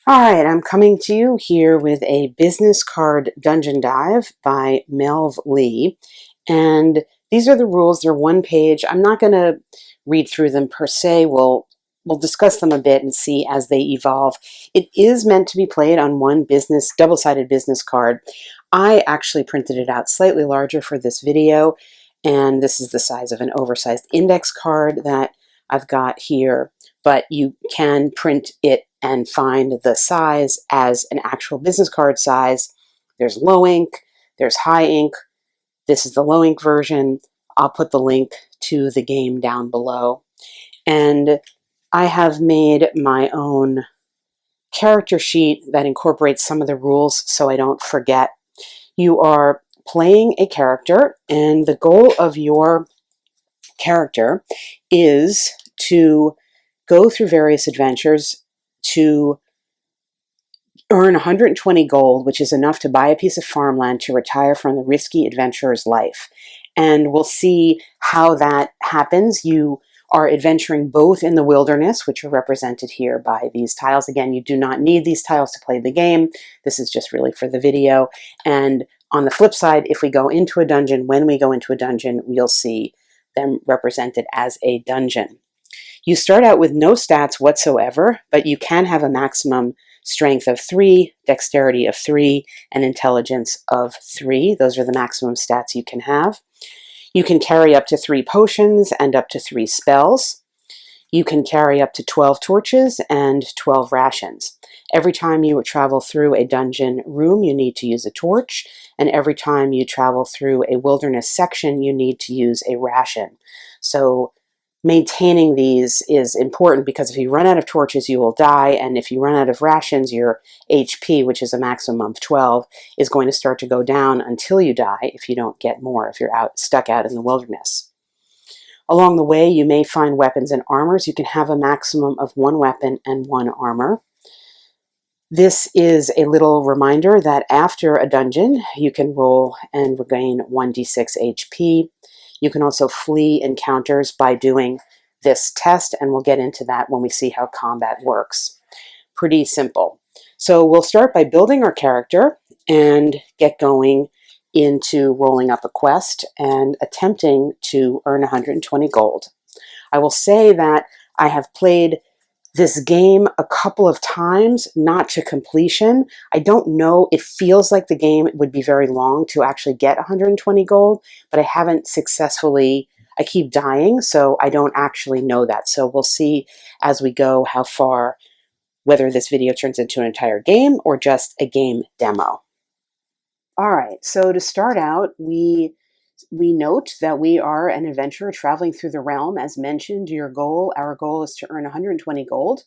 All right, I'm coming to you here with a business card dungeon dive by Melv Lee. And these are the rules. They're one page. I'm not going to read through them per se. We'll discuss them a bit and see as they evolve. It is meant to be played on one double-sided business card. I actually printed it out slightly larger for this video, and this is the size of an oversized index card that I've got here, but you can print it and find the size as an actual business card size. There's low ink, there's high ink. This is the low ink version. I'll put the link to the game down below. And I have made my own character sheet that incorporates some of the rules so I don't forget. You are playing a character, and the goal of your character is to go through various adventures to earn 120 gold, which is enough to buy a piece of farmland to retire from the risky adventurer's life. And we'll see how that happens. You are adventuring both in the wilderness, which are represented here by these tiles. Again, you do not need these tiles to play the game. This is just really for the video. And on the flip side, if we go into a dungeon, when we go into a dungeon, we'll see them represented as a dungeon. You start out with no stats whatsoever, but you can have a maximum strength of 3, dexterity of 3, and intelligence of 3. Those are the maximum stats you can have. You can carry up to 3 potions and up to 3 spells. You can carry up to 12 torches and 12 rations. Every time you travel through a dungeon room, you need to use a torch, and every time you travel through a wilderness section, you need to use a ration. So maintaining these is important, because if you run out of torches, you will die, and if you run out of rations, your HP, which is a maximum of 12, is going to start to go down until you die if you don't get more, if you're stuck out in the wilderness. Along the way, you may find weapons and armors. You can have a maximum of 1 weapon and 1 armor. This is a little reminder that after a dungeon, you can roll and regain 1d6 HP. You can also flee encounters by doing this test, and we'll get into that when we see how combat works. Pretty simple. So we'll start by building our character and get going into rolling up a quest and attempting to earn 120 gold. I will say that I have played this game a couple of times, not to completion. I don't know, it feels like the game would be very long to actually get 120 gold, but I haven't successfully, I keep dying, so I don't actually know that. So we'll see as we go how far, whether this video turns into an entire game or just a game demo. All right, so to start out, we note that we are an adventurer traveling through the realm. As mentioned, our goal is to earn 120 gold.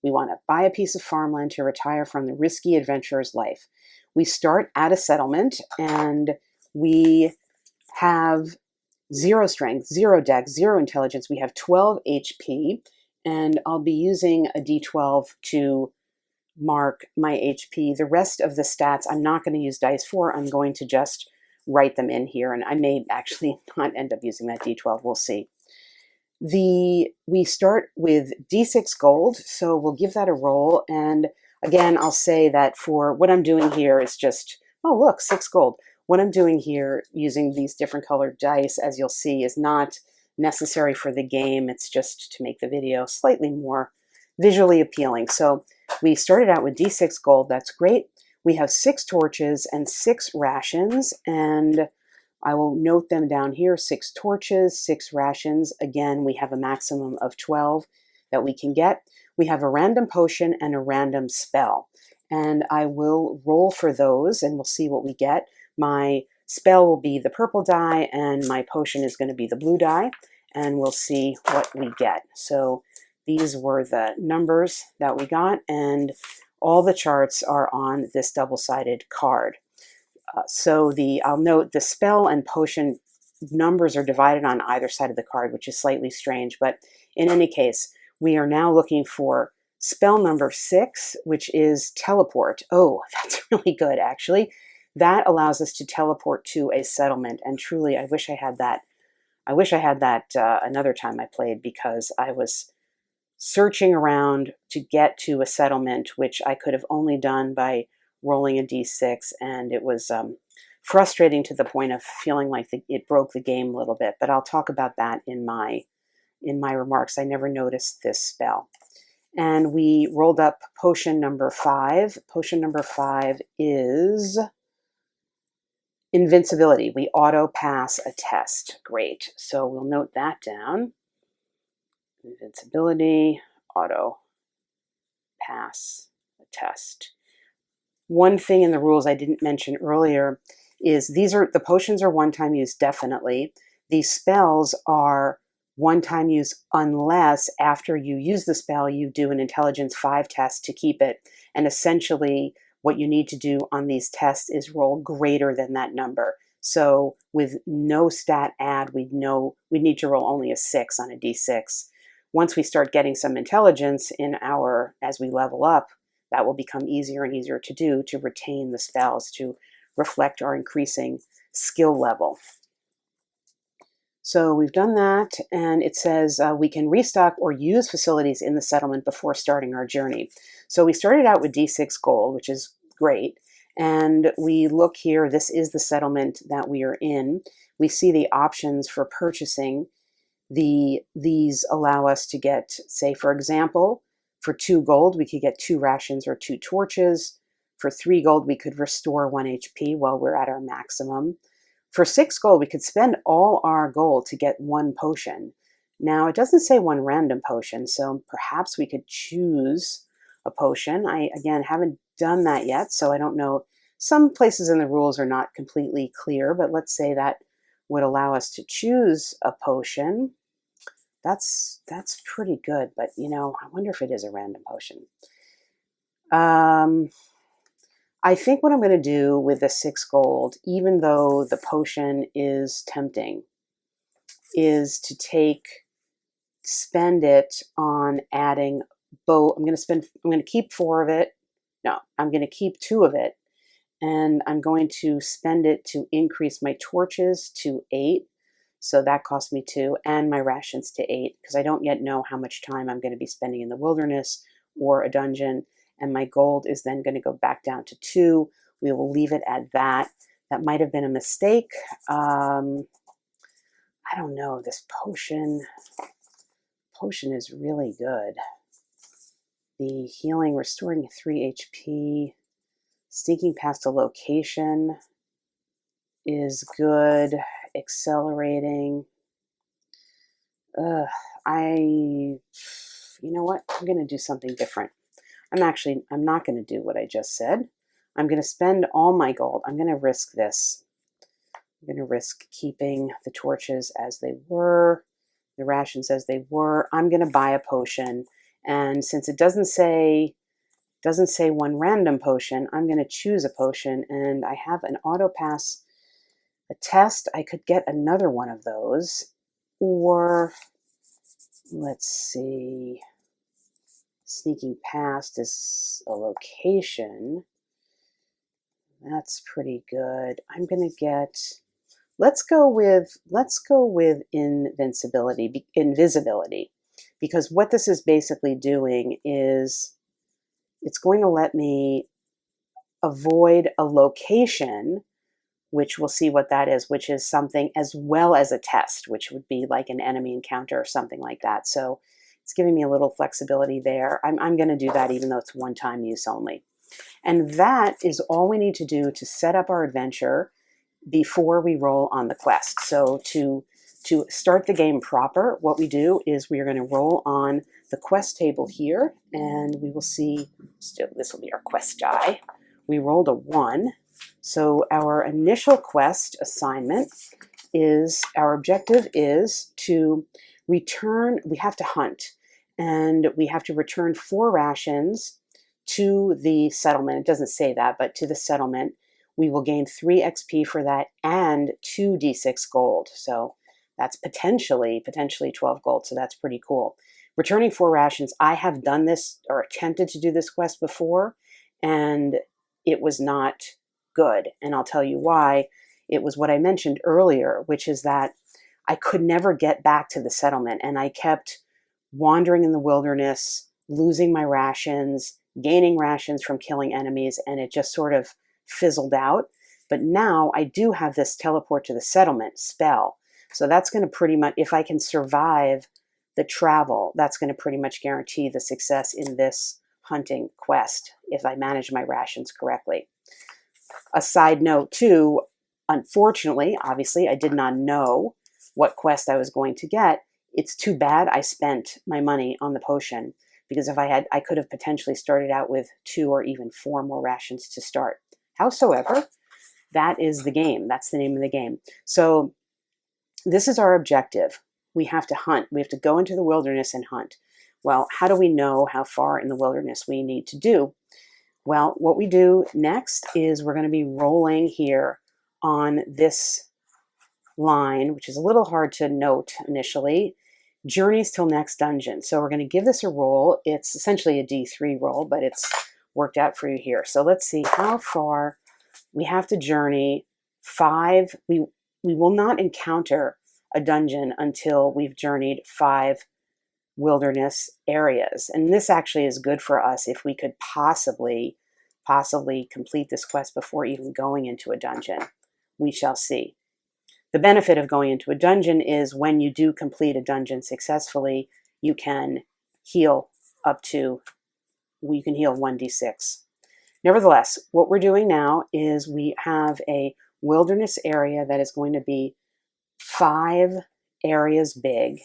We want to buy a piece of farmland to retire from the risky adventurer's life. We start at a settlement, and we have 0 strength, 0 dex, 0 intelligence. We have 12 HP, and I'll be using a d12 to mark my HP. The rest of the stats I'm not going to use dice for. I'm going to just write them in here, and I may actually not end up using that d12. We'll see. We start with d6 gold, so we'll give that a roll. And again, I'll say that for what I'm doing here is just, oh look, 6 gold. What I'm doing here using these different colored dice, as you'll see, is not necessary for the game. It's just to make the video slightly more visually appealing. So we started out with d6 gold. That's great. We have 6 torches and 6 rations, and I will note them down here. 6 torches, 6 rations. Again, we have a maximum of 12 that we can get. We have a random potion and a random spell, and I will roll for those, and we'll see what we get. My spell will be the purple die, and my potion is going to be the blue die, and we'll see what we get. So these were the numbers that we got, and all the charts are on this double-sided card. I'll note the spell and potion numbers are divided on either side of the card, which is slightly strange, but in any case, we are now looking for spell number 6, which is teleport. Oh, that's really good, actually. That allows us to teleport to a settlement, and truly, I wish I had that. I wish I had that another time I played, because I was searching around to get to a settlement, which I could have only done by rolling a d6, and it was frustrating to the point of feeling like it broke the game a little bit. But I'll talk about that in my remarks. I never noticed this spell. And we rolled up potion number 5. Potion number 5 is invincibility. We auto pass a test. Great. So we'll note that down. Invincibility, auto pass a test. One thing in the rules I didn't mention earlier is the potions are one-time use, definitely. These spells are one-time use unless after you use the spell, you do an intelligence 5 test to keep it. And essentially what you need to do on these tests is roll greater than that number. So with no stat add, we'd need to roll only a 6 on a d6. Once we start getting some intelligence as we level up, that will become easier and easier to do to retain the spells to reflect our increasing skill level. So we've done that, and it says we can restock or use facilities in the settlement before starting our journey. So we started out with D6 gold, which is great, and we look here, this is the settlement that we are in. We see the options for purchasing. These allow us to get, say, for example, for 2 gold, we could get 2 rations or 2 torches. For 3 gold, we could restore 1 HP while we're at our maximum. For 6 gold, we could spend all our gold to get 1 potion. Now, it doesn't say 1 random potion, so perhaps we could choose a potion. I, again, haven't done that yet, so I don't know. Some places in the rules are not completely clear, but let's say that would allow us to choose a potion. That's pretty good, but I wonder if it is a random potion. I think what I'm going to do with the 6 gold, even though the potion is tempting, is to spend it on adding bow. I'm going to keep 4 of it. No, I'm going to keep 2 of it, and I'm going to spend it to increase my torches to 8. So that cost me 2, and my rations to 8, because I don't yet know how much time I'm going to be spending in the wilderness or a dungeon, and my gold is then going to go back down to 2. We will leave it at that. That might have been a mistake. I don't know. This potion is really good. The healing, restoring 3 HP, sneaking past a location is good. Accelerating. You know what? I'm going to do something different. I'm not going to do what I just said. I'm going to spend all my gold. I'm going to risk this. I'm going to risk keeping the torches as they were, the rations as they were. I'm going to buy a potion. And since it doesn't say 1 random potion, I'm going to choose a potion, and I have an auto pass a test. I could get another one of those, or let's see, sneaking past is a location. That's pretty good. I'm going to get, let's go with invisibility, because what this is basically doing is it's going to let me avoid a location, which we'll see what that is, which is something as well as a test, which would be like an enemy encounter or something like that. So it's giving me a little flexibility there. I'm going to do that even though it's 1-time use only. And that is all we need to do to set up our adventure before we roll on the quest. So to start the game proper, what we do is we are going to roll on the quest table here, and we will see, this will be our quest die. We rolled a 1. So our initial quest assignment is, our objective is to return, we have to hunt, and we have to return 4 rations to the settlement. It doesn't say that, but to the settlement. We will gain 3 XP for that and 2 D6 gold. So that's potentially 12 gold. So that's pretty cool. Returning 4 rations. I have done this or attempted to do this quest before, and it was not good. And I'll tell you why. It was what I mentioned earlier, which is that I could never get back to the settlement, and I kept wandering in the wilderness, losing my rations, gaining rations from killing enemies, and it just sort of fizzled out. But now I do have this teleport to the settlement spell. So that's going to pretty much, if I can survive the travel, that's going to pretty much guarantee the success in this hunting quest if I manage my rations correctly. A side note too, unfortunately, obviously, I did not know what quest I was going to get. It's too bad I spent my money on the potion, because if I had, I could have potentially started out with 2 or even 4 more rations to start. Howsoever, that is the game. That's the name of the game. So this is our objective. We have to hunt. We have to go into the wilderness and hunt. Well, how do we know how far in the wilderness we need to do? Well, what we do next is we're going to be rolling here on this line, which is a little hard to note initially. Journeys till next dungeon. So we're going to give this a roll. It's essentially a D3 roll, but it's worked out for you here. So let's see how far we have to journey. 5. We will not encounter a dungeon until we've journeyed 5 wilderness areas. And this actually is good for us if we could possibly complete this quest before even going into a dungeon. We shall see. The benefit of going into a dungeon is when you do complete a dungeon successfully, you can heal up to, you can heal 1d6. Nevertheless, what we're doing now is we have a wilderness area that is going to be 5 areas big,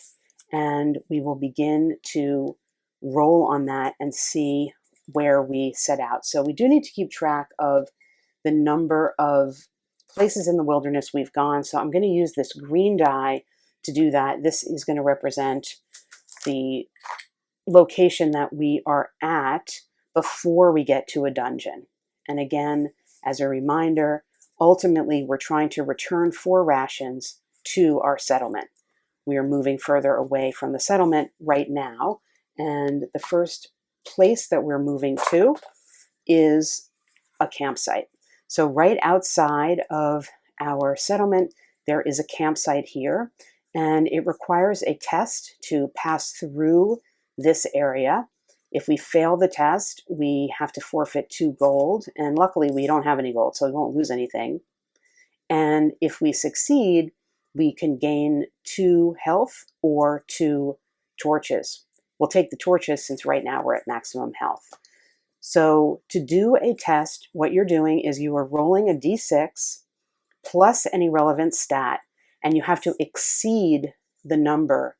and we will begin to roll on that and see where we set out. So we do need to keep track of the number of places in the wilderness we've gone. So I'm going to use this green die to do that. This is going to represent the location that we are at before we get to a dungeon. And again, as a reminder, ultimately we're trying to return 4 rations to our settlement. We are moving further away from the settlement right now, and the first place that we're moving to is a campsite. So right outside of our settlement, there is a campsite here, and it requires a test to pass through this area. If we fail the test, we have to forfeit 2 gold, and luckily we don't have any gold, so we won't lose anything. And if we succeed, we can gain 2 health or 2 torches. We'll take the torches since right now we're at maximum health. So to do a test, what you're doing is you are rolling a d6 plus any relevant stat, and you have to exceed the number,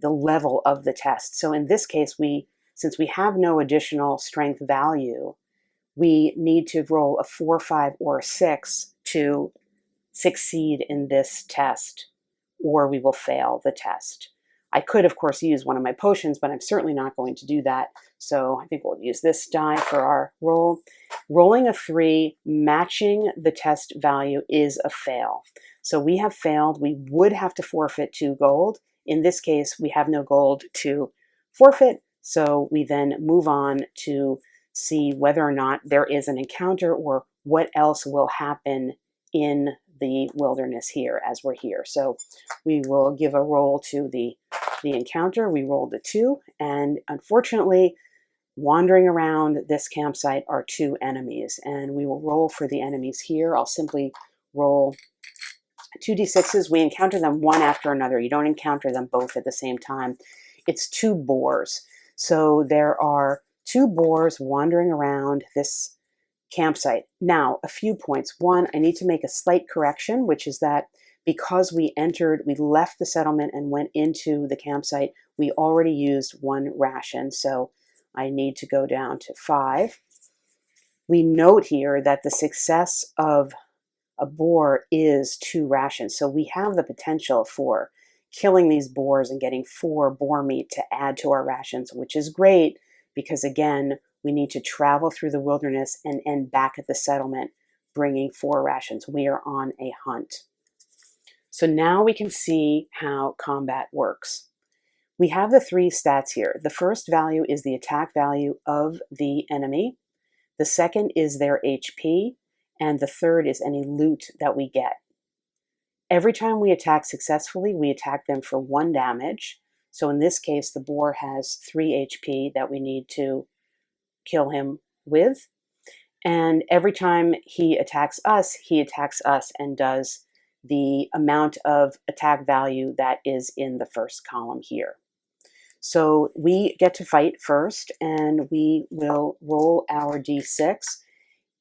the level of the test. So in this case, since we have no additional strength value, we need to roll a 4, 5, or a 6 to succeed in this test, or we will fail the test. I could, of course, use one of my potions, but I'm certainly not going to do that. So I think we'll use this die for our roll. Rolling a 3, matching the test value is a fail. So we have failed. We would have to forfeit 2 gold. In this case, we have no gold to forfeit. So we then move on to see whether or not there is an encounter or what else will happen in the wilderness here as we're here. So we will give a roll to the encounter. We rolled a 2, and unfortunately, wandering around this campsite are 2 enemies, and we will roll for the enemies here. I'll simply roll 2d6s. We encounter them one after another. You don't encounter them both at the same time. It's 2 boars. So there are 2 boars wandering around this campsite. Now, a few points. One, I need to make a slight correction, which is that because we left the settlement and went into the campsite, we already used 1 ration. So I need to go down to 5. We note here that the success of a boar is 2 rations. So we have the potential for killing these boars and getting 4 boar meat to add to our rations, which is great because, again, we need to travel through the wilderness and end back at the settlement bringing 4 rations. We are on a hunt. So now we can see how combat works. We have the 3 stats here. The first value is the attack value of the enemy. The second is their HP. And the third is any loot that we get. Every time we attack successfully, we attack them for 1 damage. So in this case, the boar has 3 HP that we need to kill him with. And every time he attacks us and does the amount of attack value that is in the first column here. So we get to fight first, and we will roll our d6.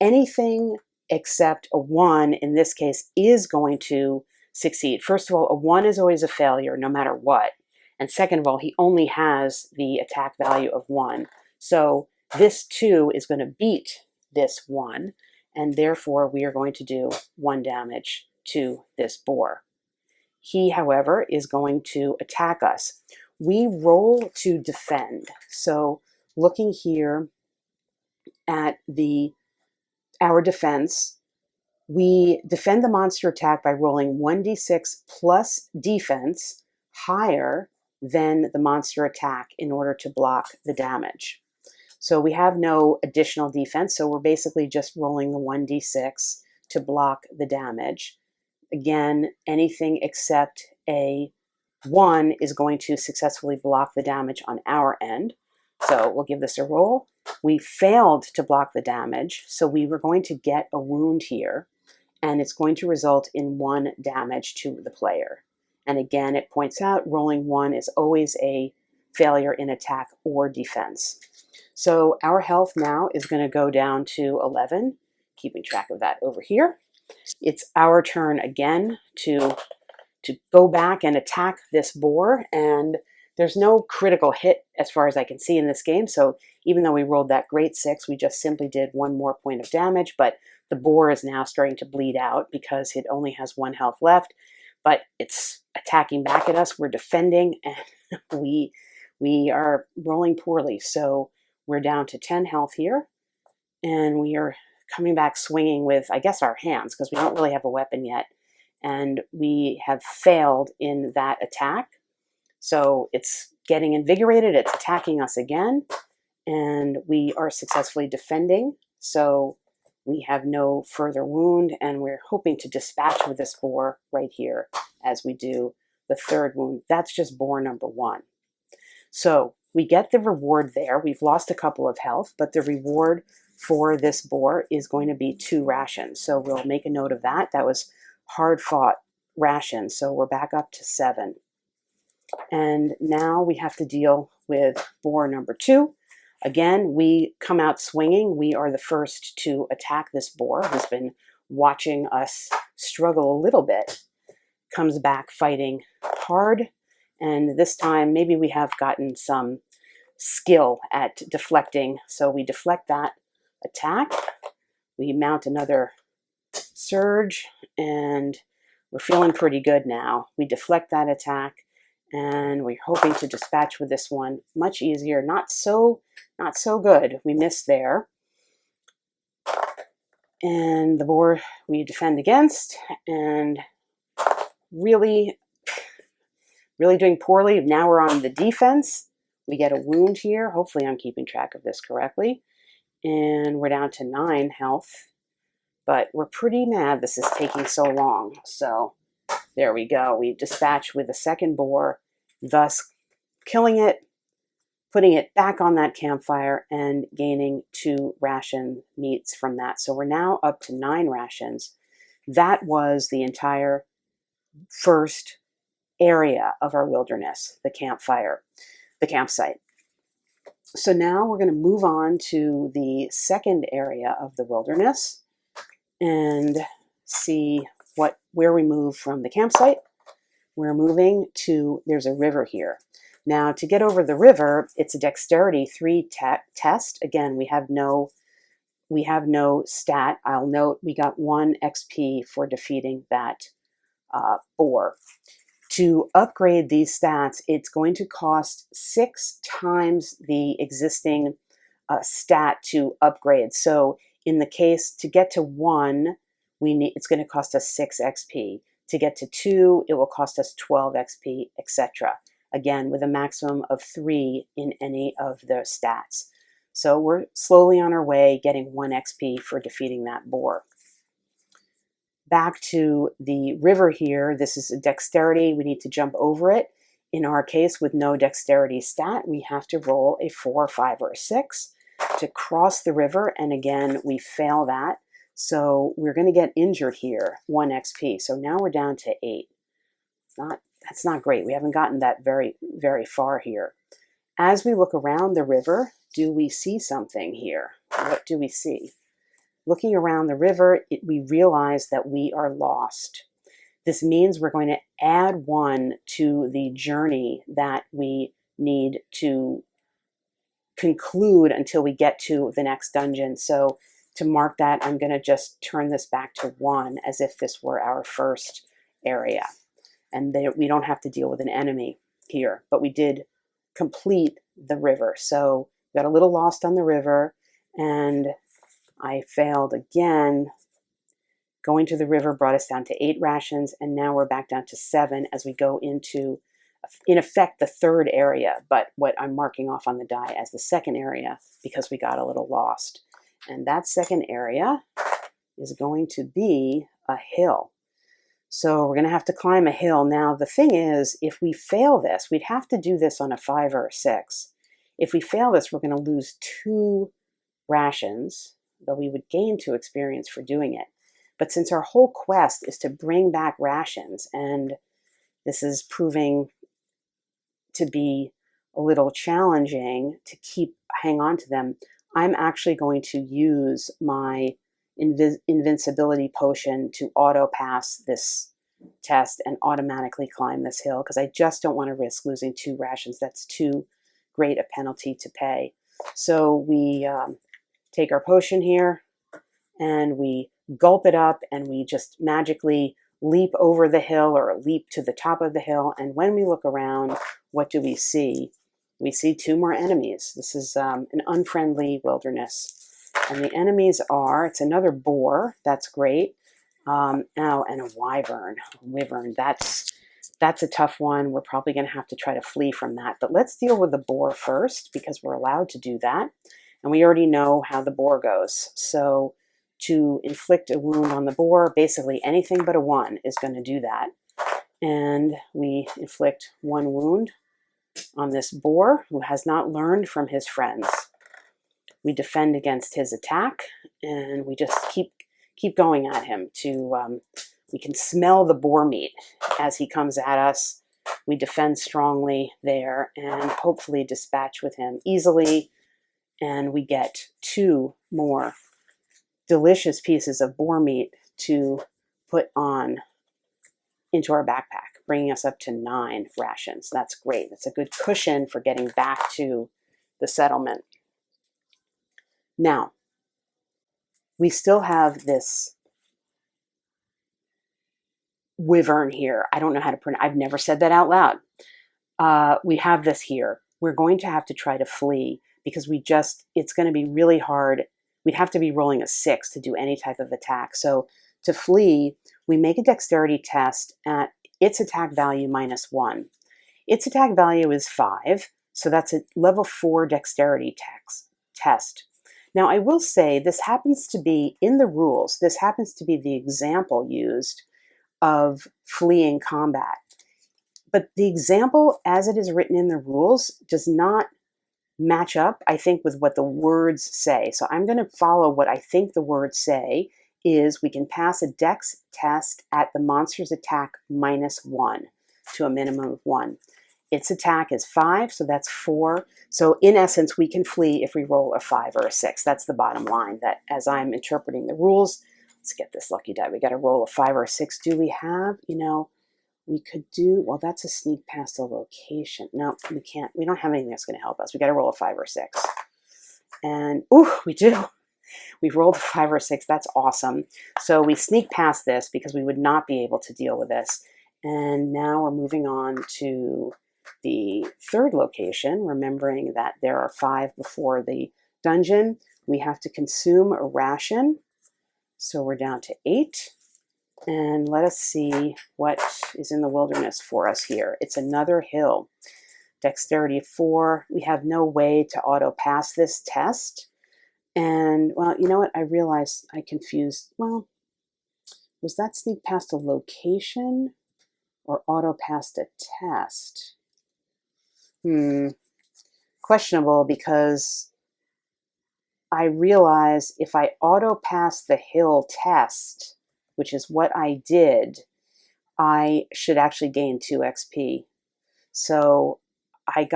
Anything except a 1 in this case is going to succeed. First of all, a 1 is always a failure no matter what. And second of all, he only has the attack value of 1. So this 2 is going to beat this 1, and therefore we are going to do 1 damage to this boar. He, however, is going to attack us. We roll to defend. So looking here at our defense, we defend the monster attack by rolling 1d6 plus defense higher than the monster attack in order to block the damage. So we have no additional defense, so we're basically just rolling the 1d6 to block the damage. Again, anything except a 1 is going to successfully block the damage on our end. So we'll give this a roll. We failed to block the damage, so we were going to get a wound here, and it's going to result in 1 damage to the player. And again, it points out rolling 1 is always a failure in attack or defense. So our health now is going to go down to 11, keeping track of that over here. It's our turn again to go back and attack this boar, and there's no critical hit as far as I can see in this game. So even though we rolled that great 6, we just simply did 1 more point of damage, but the boar is now starting to bleed out because it only has 1 health left, but it's attacking back at us. We're defending, and we are rolling poorly. So we're down to 10 health here, and we are coming back swinging with, I guess, our hands, because we don't really have a weapon yet. And we have failed in that attack. So it's getting invigorated, it's attacking us again, and we are successfully defending. So we have no further wound, and we're hoping to dispatch with this boar right here as we do the 3rd wound. That's just boar number 1. So we get the reward there. We've lost a couple of health, but the reward for this boar is going to be 2 rations. So we'll make a note of that. That was hard-fought rations, so we're back up to 7. And now we have to deal with boar number 2. Again, we come out swinging. We are the first to attack this boar, who's been watching us struggle a little bit. Comes back fighting hard, and this time maybe we have gotten some skill at deflecting. So we deflect that attack. We mount another surge, and we're feeling pretty good now. We deflect that attack, and we're hoping to dispatch with this one much easier. Not so good. We missed there. And the boar we defend against, and really doing poorly. Now we're on the defense. We get a wound here. Hopefully I'm keeping track of this correctly. And we're down to 9 health. But we're pretty mad this is taking so long. So there we go. We dispatch with the 2nd boar, thus killing it, putting it back on that campfire, and gaining 2 ration meats from that. So we're now up to 9 rations. That was the entire first area of our wilderness, the campsite. So now we're going to move on to the 2nd area of the wilderness and see where we move from the campsite. We're moving to, there's a river here. Now to get over the river, it's a dexterity 3 test. Again, we have no stat. I'll note we got 1 XP for defeating that boar. To upgrade these stats, it's going to cost 6 times the existing stat to upgrade. So in the case, to get to 1, it's going to cost us 6 XP. To get to 2, it will cost us 12 XP, etc. Again, with a maximum of 3 in any of the stats. So we're slowly on our way, getting 1 XP for defeating that boar. Back to the river here. This is a dexterity. We need to jump over it. In our case, with no dexterity stat, we have to roll a 4, 5, or a 6 to cross the river, and again, we fail that. So we're going to get injured here, 1 XP. So now we're down to 8. That's not great. We haven't gotten that very, very far here. As we look around the river, do we see something here? What do we see? Looking around the river, we realize that we are lost. This means we're going to add 1 to the journey that we need to conclude until we get to the next dungeon. So to mark that, I'm going to just turn this back to 1 as if this were our first area. And we don't have to deal with an enemy here, but we did complete the river. So got a little lost on the river, and I failed again. Going to the river brought us down to 8 rations, and now we're back down to 7 as we go into, in effect, the third area, but what I'm marking off on the die as the second area because we got a little lost. And that second area is going to be a hill. So we're going to have to climb a hill. Now, the thing is, if we fail this, we'd have to do this on a 5 or a 6. If we fail this, we're going to lose 2 rations, though we would gain 2 experience for doing it. But since our whole quest is to bring back rations, and this is proving to be a little challenging to hang on to them, I'm actually going to use my invincibility potion to auto pass this test and automatically climb this hill, because I just don't want to risk losing 2 rations. That's too great a penalty to pay. So we take our potion here and we gulp it up, and we just magically leap over the hill or leap to the top of the hill. And when we look around, what do we see? We see 2 more enemies. This is an unfriendly wilderness. And the enemies are, it's another boar. That's great. And a wyvern. That's a tough one. We're probably going to have to try to flee from that. But let's deal with the boar first, because we're allowed to do that. And we already know how the boar goes. So to inflict a wound on the boar, basically anything but a 1 is going to do that. And we inflict 1 wound on this boar who has not learned from his friends. We defend against his attack, and we just keep going at him. We can smell the boar meat as he comes at us. We defend strongly there and hopefully dispatch with him easily. And we get 2 more delicious pieces of boar meat to put on into our backpack, bringing us up to 9 rations. That's great. That's a good cushion for getting back to the settlement. Now, we still have this wyvern here. I don't know how to pronounce. I've never said that out loud. We have this here. We're going to have to try to flee because it's going to be really hard. We'd have to be rolling a 6 to do any type of attack. So to flee, we make a dexterity test at its attack value -1. Its attack value is 5, so that's a level 4 dexterity test. Now, I will say this happens to be in the rules. This happens to be the example used of fleeing combat. But the example, as it is written in the rules, does not match up, I think, with what the words say. So I'm going to follow what I think the words say is we can pass a dex test at the monster's attack -1 to a minimum of 1. Its attack is 5, so that's 4. So in essence, we can flee if we roll a 5 or a 6. That's the bottom line, that as I'm interpreting the rules, let's get this lucky die. We got to roll a 5 or a 6. Do we have, we could do, well, that's a sneak past the location. No, we can't. We don't have anything that's going to help us. We got to roll a 5 or 6. And, ooh, we do. We've rolled a 5 or 6. That's awesome. So we sneak past this because we would not be able to deal with this. And now we're moving on to the third location, remembering that there are 5 before the dungeon. We have to consume a ration. So we're down to 8. And let us see what is in the wilderness for us here. It's another hill. Dexterity 4. We have no way to auto pass this test. And, well, you know what? I realized I confused. Well, was that sneak past a location or auto past a test? Questionable, because I realize if I auto pass the hill test, which is what I did, I should actually gain 2 XP. So I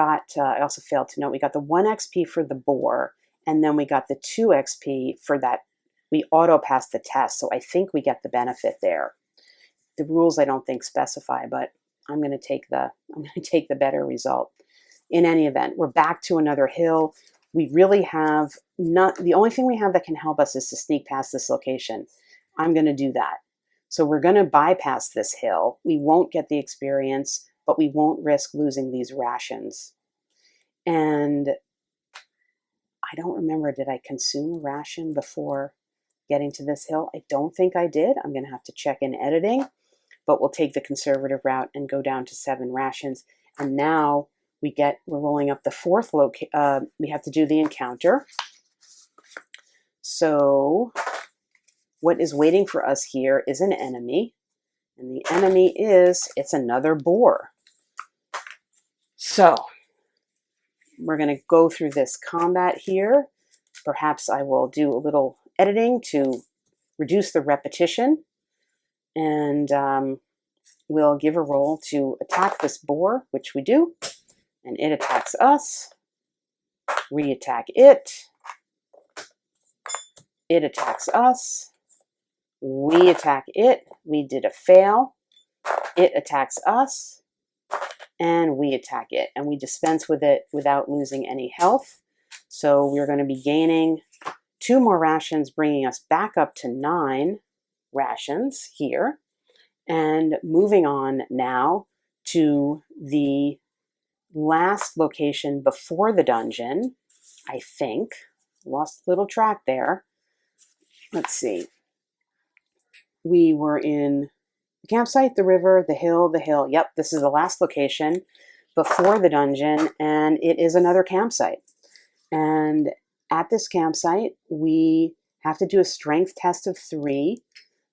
also failed to note, we got the 1 XP for the boar, and then we got the 2 XP for that. We auto passed the test, so I think we get the benefit there. The rules I don't think specify, but I'm going to take the better result. In any event, we're back to another hill. We really have not, the only thing we have that can help us is to sneak past this location. I'm going to do that. So we're going to bypass this hill. We won't get the experience, but we won't risk losing these rations. And I don't remember, did I consume a ration before getting to this hill? I don't think I did. I'm going to have to check in editing, but we'll take the conservative route and go down to 7 rations. And now we're rolling up the 4th location. We have to do the encounter. So what is waiting for us here is an enemy. And the enemy it's another boar. So we're going to go through this combat here. Perhaps I will do a little editing to reduce the repetition. And we'll give a roll to attack this boar, which we do. And it attacks us. We attack it. It attacks us. We attack it. We did a fail. It attacks us. And we attack it. And we dispense with it without losing any health. So we're going to be gaining 2 more rations, bringing us back up to 9 rations here. And moving on now to the last location before the dungeon, I think. Lost a little track there. Let's see. We were in the campsite, the river, the hill, the hill. Yep, this is the last location before the dungeon, and it is another campsite. And at this campsite, we have to do a strength test of 3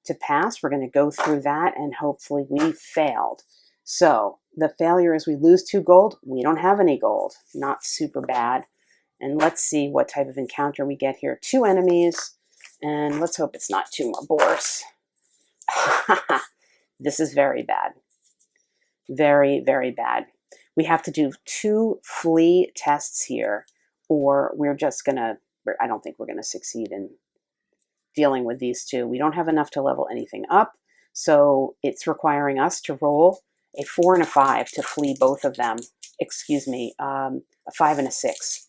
to pass. We're going to go through that, and hopefully we failed. So the failure is we lose 2 gold. We don't have any gold. Not super bad. And let's see what type of encounter we get here. 2 enemies, and let's hope it's not 2 more boars. This is very bad. Very, very bad. We have to do 2 flea tests here, or we're just going to, I don't think we're going to succeed in dealing with these 2. We don't have enough to level anything up, so it's requiring us to roll a 4 and a 5 to flee both of them. Excuse me, a 5 and a 6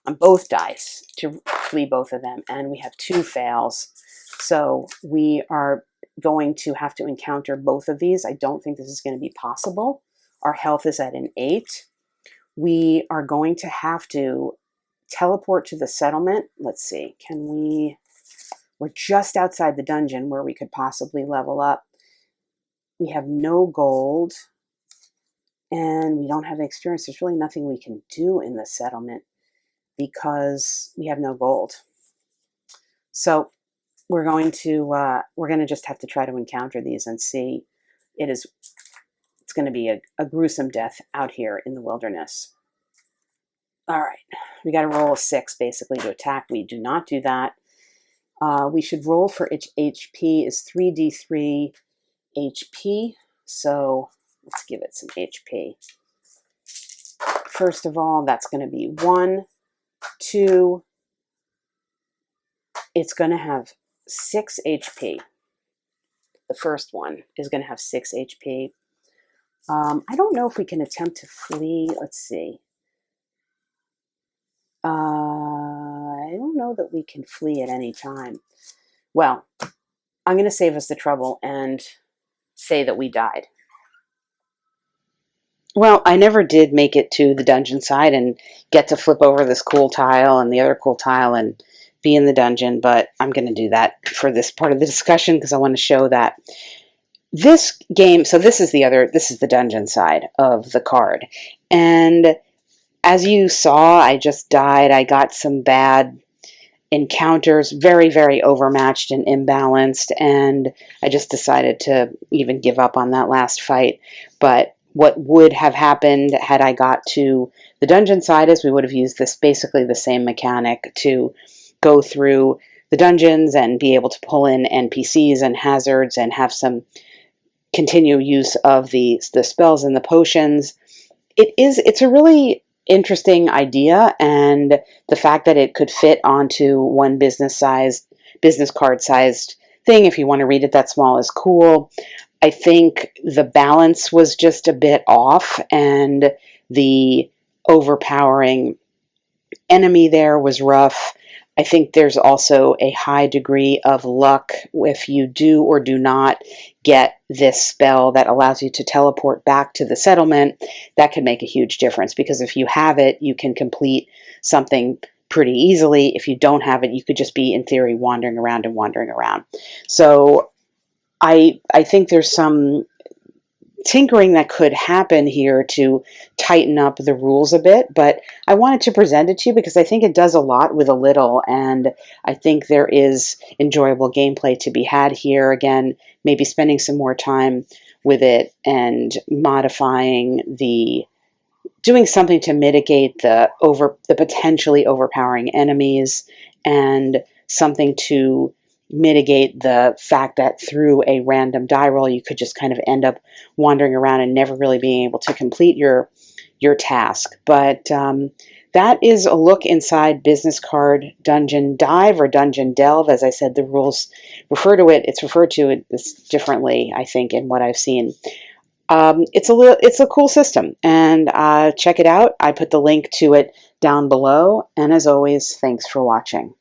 on both dice to flee both of them, and we have 2 fails. So we are going to have to encounter both of these. I don't think this is going to be possible. Our health is at an 8. We are going to have to teleport to the settlement. Let's see, we're just outside the dungeon where we could possibly level up. We have no gold, and we don't have experience. There's really nothing we can do in the settlement because we have no gold. So we're going to just have to try to encounter these and see. It's going to be a gruesome death out here in the wilderness. All right, we got to roll a 6 basically to attack. We do not do that. We should roll for each HP is 3d3 HP. So let's give it some HP. First of all, that's going to be 1, 2. It's going to have 6 HP. The first one is going to have 6 HP. I don't know if we can attempt to flee. Let's see. I don't know that we can flee at any time. Well, I'm going to save us the trouble and say that we died. Well, I never did make it to the dungeon side and get to flip over this cool tile and the other cool tile and be in the dungeon, but I'm going to do that for this part of the discussion because I want to show that this game, so this is the dungeon side of the card. And as you saw, I just died. I got some bad encounters, very, very overmatched and imbalanced, and I just decided to even give up on that last fight. But what would have happened had I got to the dungeon side is we would have used this basically the same mechanic to go through the dungeons and be able to pull in NPCs and hazards and have some continue use of the spells and the potions. It's a really interesting idea, and the fact that it could fit onto one business card sized thing if you want to read it that small is cool. I think the balance was just a bit off, and the overpowering enemy there was rough. I think there's also a high degree of luck if you do or do not get this spell that allows you to teleport back to the settlement. That can make a huge difference, because if you have it, you can complete something pretty easily. If you don't have it, you could just be, in theory, wandering around and wandering around. So I think there's some tinkering that could happen here to tighten up the rules a bit, but I wanted to present it to you because I think it does a lot with a little, and I think there is enjoyable gameplay to be had here. Again, maybe spending some more time with it and doing something to mitigate the potentially overpowering enemies, and something to mitigate the fact that through a random die roll you could just kind of end up wandering around and never really being able to complete your task. But that is a look inside Business Card Dungeon Dive, or Dungeon Delve. As I said, the rules it's referred to it differently, I think, in what I've seen. It's a cool system, and check it out. I put the link to it down below, and as always, thanks for watching.